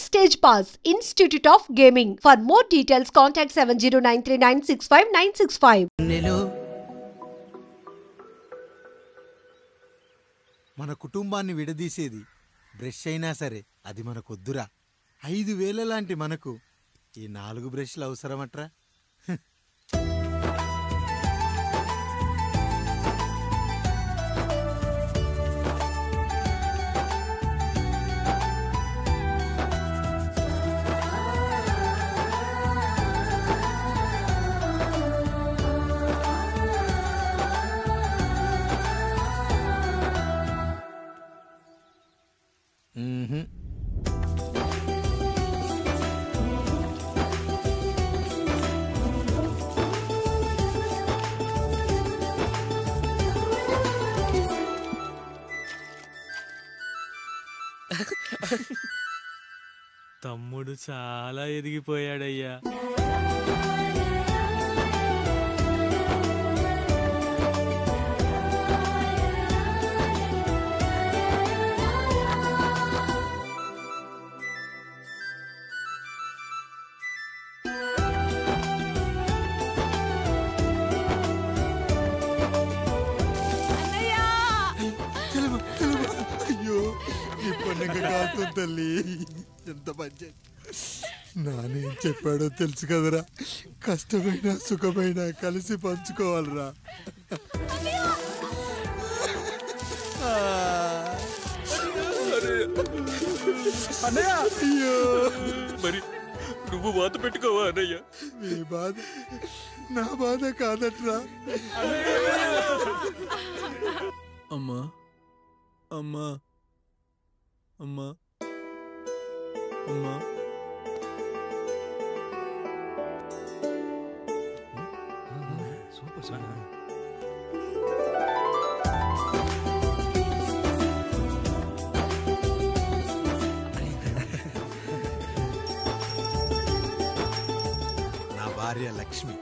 Backstage Pass, Institute of Gaming. For more details, contact 7093965965. మన కుటుంబాన్ని విడదీసేది brush అయినా సరే అది మనకొద్దురా. 5,000 లాంటి మనకు ఈ 4 బ్రష్లు అవసరమట్రా. తమ్ముడు చాలా ఎదిగిపోయాడయ్యా. అయ్యో ఈ పండుగ కాదు తల్లి, ఎంత మంచి నానేం చెప్పాడో తెలుసు కదరా. కష్టమైన సుఖమైన కలిసి పంచుకోవాలరా. అయ్యో మరి నువ్వు వాత పెట్టుకోవా అన్నయ్య? మీ బాధ నా బాధ కాదట్రా. అమ్మా అమ్మా అమ్మా అమ్మా సూపర్. నా భార్య లక్ష్మి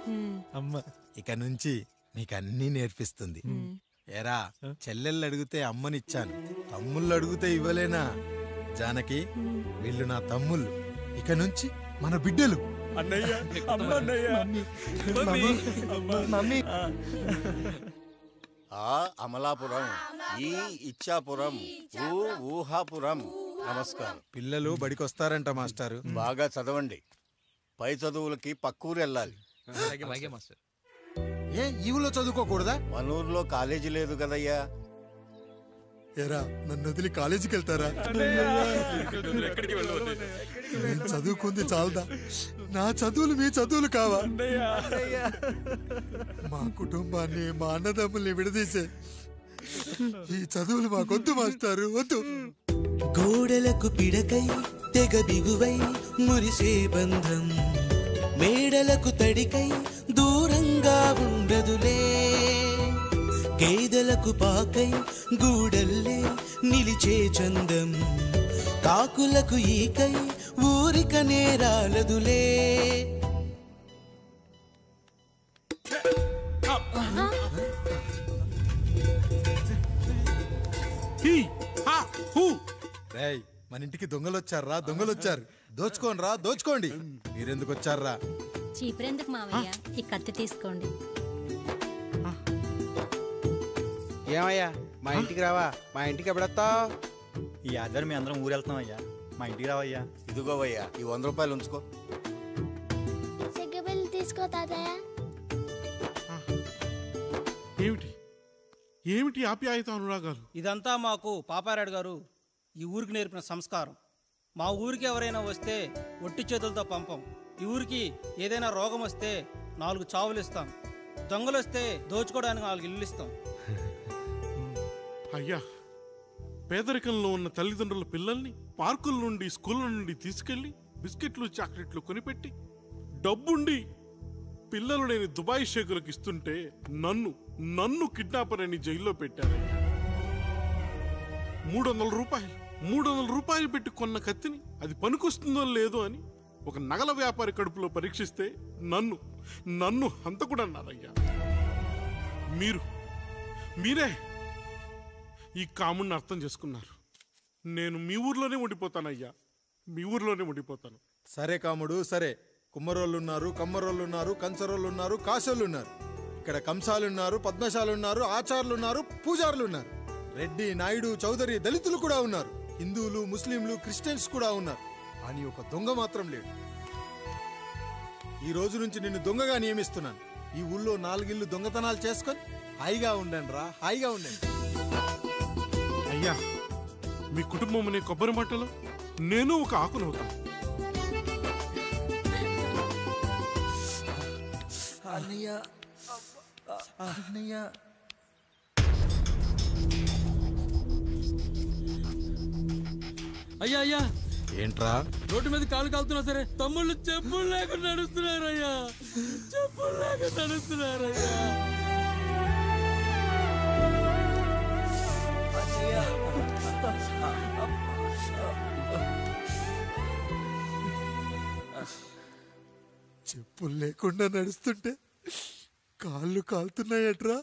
అమ్మ ఇక నుంచి మీకు అన్నీ నేర్పిస్తుంది. ఏరా, చెల్లెళ్ళు అడిగితే అమ్మనిచ్చాను, తమ్ముళ్ళు అడిగితే ఇవ్వలేనా? జానకి, వీళ్ళు నా తమ్ముళ్ళు, ఇక నుంచి మన బిడ్డలు. అమలాపురం, ఈ ఇచ్చాపురం, ఊహాపురం. నమస్కారం. పిల్లలు బడికొస్తారంట మాస్టారు. బాగా చదవండి, పై చదువులకి పక్కూరు వెళ్ళాలి. ఏ ఈ ఊళ్ళో చదువుకోకూడదా? మన ఊర్లో కాలేజీ లేదు కదయ్యా. ఏరా, నన్ను వదిలి కాలేజీకి వెళ్తారా? నేను చదువుకుంది చాలదా? నా చదువులు మీ చదువులు కావా? మా కుటుంబాన్ని, మా అన్నదమ్ముల్ని విడదీసే ఈ చదువులు మాకొద్దు మాస్టారు, వద్దు. గోడలకు పిడకై తెగ బిగువై మురిసే బంధం, మేడలకు తడికై దూరంగా ఉండదులే. గేదెలకు పాకై గూడల్లే నిలిచే చందం, కాకులకు ఈకై ఊరిక నేరాలదులే. రేయ్, మన ఇంటికి దొంగలొచ్చారా? దొంగలొచ్చారు. దోచుకోండి రా, దోచుకోండి. మీరెందుకు వచ్చారా? చీపురెందుకు మావయ్య, ఈ కత్తి తీసుకోండి. ఏమయ్యా, మా ఇంటికి రావా? మా ఇంటికి ఎప్పుడొస్తావు? ఈ ఆధారం మీ అందరం ఊరు వెళ్తున్నాం అయ్యా, మా ఇంటికి రావయ్యా. ఇదిగోవయ్యా, ఈ 100 రూపాయలు ఉంచుకో. తీసుకో తాతయ్య. ఏమిటి ఏమిటి ఆప్యాయత అనురాగాలు? ఇదంతా మాకు పాపారాయుడు గారు ఈ ఊరికి నేర్పిన సంస్కారం. మా ఊరికి ఎవరైనా వస్తే ఒట్టి చేతులతో పంపం. ఈ ఊరికి ఏదైనా రోగం వస్తే 4 చావులు ఇస్తాం. దొంగలు వస్తే దోచుకోవడానికి 4 ఇల్లు ఇస్తాం. అయ్యా, పేదరికంలో ఉన్న తల్లిదండ్రుల పిల్లల్ని పార్కుల నుండి, స్కూళ్ళ నుండి తీసుకెళ్లి బిస్కెట్లు, చాక్లెట్లు కొనిపెట్టి డబ్బుండి పిల్లలు లేని దుబాయ్ షేకులకు ఇస్తుంటే నన్ను కిడ్నాపర్ అని జైల్లో పెట్టారయ్యా. 300 రూపాయలు పెట్టి కొన్న కత్తిని అది పనికొస్తుందో లేదో అని ఒక నగల వ్యాపారి కడుపులో పరీక్షిస్తే నన్ను హంతకుడన్నారయ్యా. మీరే ఈ కాముణ్ణి అర్థం చేసుకున్నారు. నేను మీ ఊర్లోనే ఉండిపోతానయ్యా. మీ ఊర్లోనే ఉండిపోతాను. సరే కాముడు సరే. కుమ్మరోళ్ళున్నారు, కమ్మరోళ్ళున్నారు, కంచరోళ్ళున్నారు, కాశోళ్ళున్నారు. ఇక్కడ కంసాలున్నారు, పద్మశాలున్నారు, ఆచార్యులున్నారు, పూజారులున్నారు. రెడ్డి, నాయుడు, చౌదరి, దళితులు కూడా ఉన్నారు. హిందువులు, ముస్లింలు, క్రిస్టియన్స్ కూడా ఉన్నారు. కానీ ఒక దొంగ మాత్రం లేడు. ఈ రోజు నుంచి నిన్ను దొంగగా నియమిస్తున్నాను. ఈ ఊళ్ళో 4 ఇళ్ళు దొంగతనాలు చేసుకొని హాయిగా ఉండండి రా, హాయిగా ఉండండి. అయ్యా, మీ కుటుంబం అనే కొబ్బరి మట్టలో నేను ఒక ఆకునవుతాను. అన్నయ్య అన్నయ్య అయ్యా అయ్యా, ఏంట్రా రోడ్డు మీద కాలు కాలుతున్నా సరే తమ్ముళ్ళు చెప్పులు లేకుండా నడుస్తున్నారయ్యా, చెప్పులు లేకుండా నడుస్తున్నారయ్యా. చెప్పులు లేకుండా నడుస్తుంటే కాళ్ళు కాలుతున్నాయట్రా.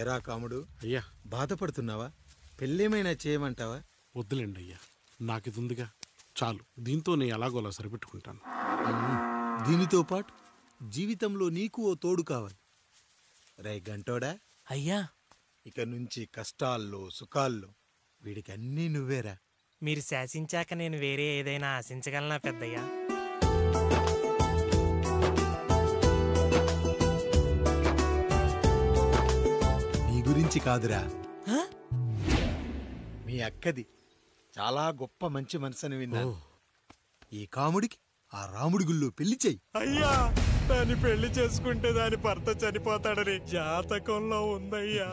ఏరా కాముడు, అయ్యా బాధపడుతున్నావా? పెళ్ళేమైనా చేయమంటావా? వద్దులేండి అయ్యా, నాకు ఇది ఉందిగా చాలు. దీంతో నేను ఎలాగోలా సరిపెట్టుకుంటాను. దీనితో పాటు జీవితంలో నీకు ఓ తోడు కావాలి. రై గంటోడా అయ్యా, ఇక నుంచి కష్టాల్లో సుఖాల్లో వీడికి అన్నీ నువ్వేరా. మీరు శాసించాక నేను వేరే ఏదైనా ఆశించగలనా పెద్దయ్యా? నీ గురించి కాదురా, మీ అక్కది. చాలా గొప్ప మంచి మనసుని విన్నాను. ఈ కాముడికి ఆ రాముడి గుళ్ళో పెళ్లి చెయ్యి. అయ్యా, దాన్ని పెళ్లి చేసుకుంటే దాని భర్త చనిపోతాడని జాతకంలో ఉందయ్యా.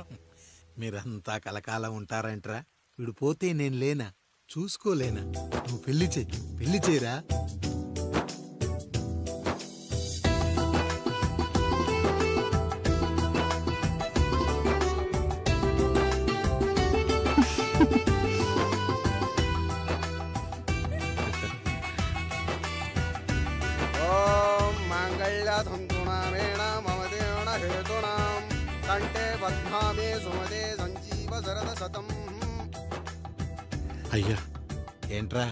మీరంతా కలకాలం ఉంటారంటరా. వీడు పోతే నేను లేనా, చూసుకోలేనా? నువ్వు పెళ్లి చెయ్యి, పెళ్లి చేయరా. అయ్యా, ఏంట్రా?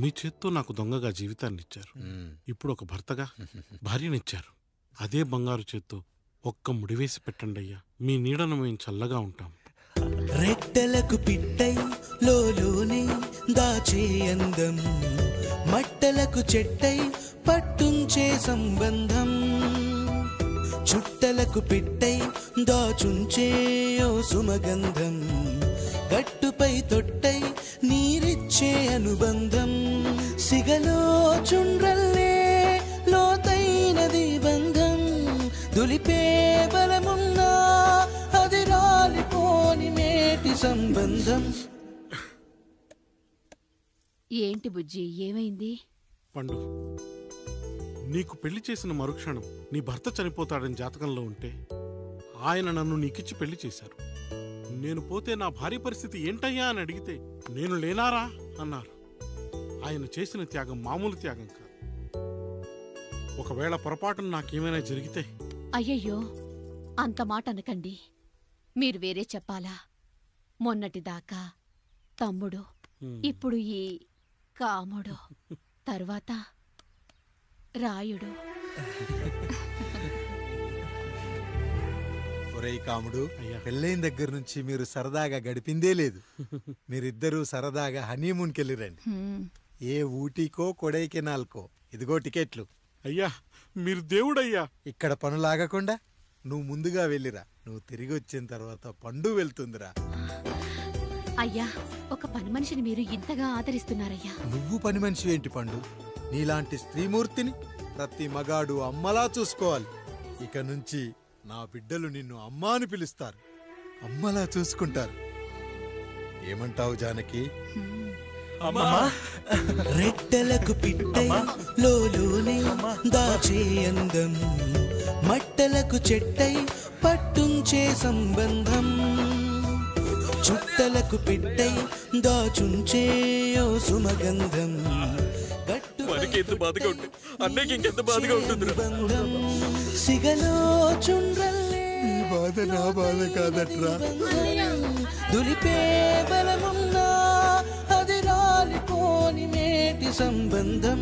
మీ చేత్తో నాకు దొంగగా జీవితాన్ని ఇచ్చారు. ఇప్పుడు ఒక భర్తగా భార్యనిచ్చారు. అదే బంగారు చేత్తో ఒక్క ముడివేసి పెట్టండి అయ్యా. మీ నీడను మేము చల్లగా ఉంటాం. రెట్టలకు పిట్టై లోలోనే దాచే అందం, మట్టలకు చెట్టై పట్టుంచే సంబంధం, చుట్టలకు పిట్టై దాచుంచే ఓ సుమగంధం, గట్టుపై తొట్టై నీరిచ్చే అనుబంధం, సిగలో చుండ్రల్లే లోతైనది బంధం, దులిపే బలమున్నా అది రాలిపోని మేటి సంబంధం. ఏంటి బుజ్జి, ఏమైంది? పండు, నీకు పెళ్లి చేసిన మరుక్షణం నీ భర్త చనిపోతాడని జాతకంలో ఉంటే ఆయన నన్ను నీకిచ్చి పెళ్లి చేశారు. నేను పోతే నా భార్య పరిస్థితి ఏంటయ్యా అని అడిగితే నేను లేనారా అన్నారు. ఆయన చేసిన త్యాగం మామూలు త్యాగం కాదు. ఒకవేళ పొరపాటున నాకేమైనా జరిగితే? అయ్యయ్యో, అంత మాట అనకండి. మీరు వేరే చెప్పాలా? మొన్నటిదాకా తమ్ముడు, ఇప్పుడు ఈ కాముడు, తరువాత రాయుడు. ఒరేయ్ కాముడు, పెళ్ళైన దగ్గర నుంచి మీరు సరదాగా గడిపిందే లేదు. మీరిద్దరూ సరదాగా హనీమూన్కి వెళ్ళిరండి. ఏ ఊటీకో కొడైకెనాల్కో. ఇదిగో టికెట్లు. అయ్యా, మీరు దేవుడయ్యా. ఇక్కడ పనులాగకుండా నువ్వు ముందుగా వెళ్ళిరా. నువ్వు తిరిగి వచ్చిన తర్వాత పండు వెళ్తుందిరా. అయ్యా, ఒక పని మనిషిని మీరు ఇంతగా ఆదరిస్తున్నారయ్యా. నువ్వు పని మనిషి ఏంటి పండు? నీలాంటి స్త్రీమూర్తిని ప్రతి మగాడు అమ్మలా చూసుకోవాలి. ఇక నుంచి నా బిడ్డలు నిన్ను అమ్మా అని పిలుస్తారు, అమ్మలా చూసుకుంటారు. ఏమంటావు జానకి? రెట్టలకు పిట్టై లోలోనే దాచే అందం, మట్టలకు చెట్టై పట్టుంచే సంబంధం, చుట్టలకు పెట్టై దాచుంచే ఓ సుమగంధం, ఎంత బాధగా ఉంటుంది అన్నయ్యకి ఇంకెంత బాధగా ఉంటుంది. సిగలో చుండ్రల్లే ఈ బాధ నా బాధ కాదట్రా. దులిపే బలమున్నా అది రాలిపోని మేటి సంబంధం.